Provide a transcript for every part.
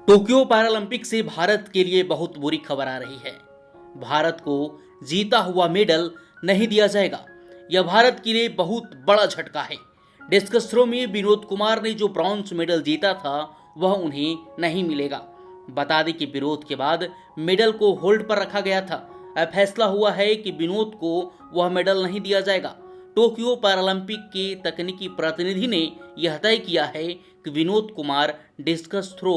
Tokyo Paralympic से भारत के लिए बहुत बुरी खबर आ रही है। भारत को जीता हुआ मेडल नहीं दिया जाएगा। यह भारत के लिए बहुत बड़ा झटका है। डिस्कस थ्रो में विनोद कुमार ने जो ब्रॉन्ज मेडल जीता था वह उन्हें नहीं मिलेगा। बता दें कि विरोध के बाद मेडल को होल्ड पर रखा गया था। अब फैसला हुआ है कि विनोद को वह मेडल नहीं दिया जाएगा। टोक्यो पैरालंपिक के तकनीकी प्रतिनिधि ने यह तय किया है कि Vinod Kumar discus throw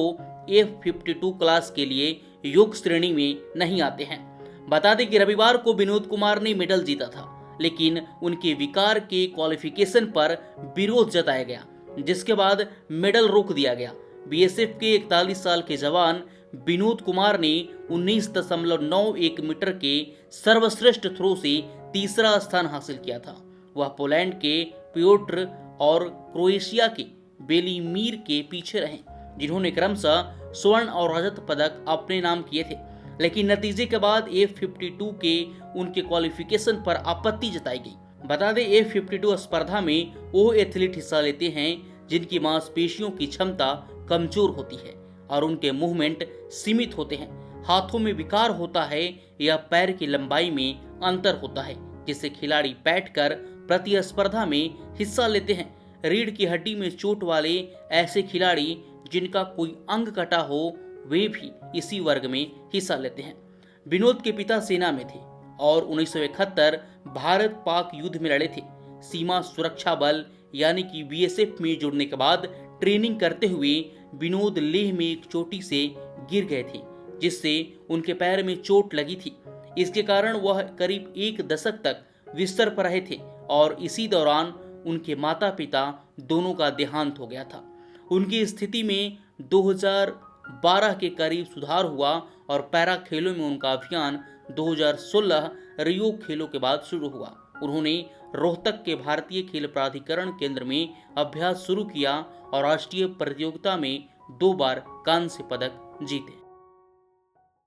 F52 class के लिए योग श्रेणी में नहीं आते हैं। बता दें कि रविवार को विनोद कुमार ने मेडल जीता था, लेकिन उनके विकार के क्वालिफिकेशन पर विरोध जताया गया, जिसके बाद मेडल रोक दिया गया। बीएसएफ के 41 साल के जवान विनोद कुमार ने 19.91 मीटर के सर्वश्रेष्ठ थ्रो से तीसरा स्थान हासिल किया था। वह पोलैंड के पियोट्र और क्रोएशिया के बेलिमीर के पीछे रहे, जिन्होंने क्रमशः स्वर्ण और रजत पदक अपने नाम किए थे। लेकिन नतीजे के बाद F52 के उनके क्वालिफिकेशन पर आपत्ति जताई गई। बता दें, F52 स्पर्धा में वो एथलीट हिस्सा लेते हैं जिनकी मांसपेशियों की क्षमता कमजोर होती है और उनके मूवमेंट सीमित होते हैं। हाथों में विकार होता है या पैर की लंबाई में अंतर होता है, जिससे खिलाड़ी बैठकर प्रतिस्पर्धा में हिस्सा लेते हैं। रीढ़ की हड्डी में चोट वाले ऐसे खिलाड़ी जिनका कोई अंग कटा हो, वे भी इसी वर्ग में हिस्सा लेते हैं। विनोद के पिता सेना में थे और 1971 भारत पाक युद्ध में लड़े थे। सीमा सुरक्षा बल यानी कि बीएसएफ में जुड़ने के बाद ट्रेनिंग करते हुए विनोद लेह में एक चोटी से गिर गए थे, जिससे उनके पैर में चोट लगी थी। इसके कारण वह करीब एक दशक तक बिस्तर पर रहे थे और इसी दौरान उनके माता पिता दोनों का देहांत हो गया था। उनकी स्थिति में 2012 के करीब सुधार हुआ और पैरा खेलों में उनका अभियान 2016 रियो खेलों के बाद शुरू हुआ। उन्होंने रोहतक के भारतीय खेल प्राधिकरण केंद्र में अभ्यास शुरू किया और राष्ट्रीय प्रतियोगिता में 2 बार कांस्य पदक जीते।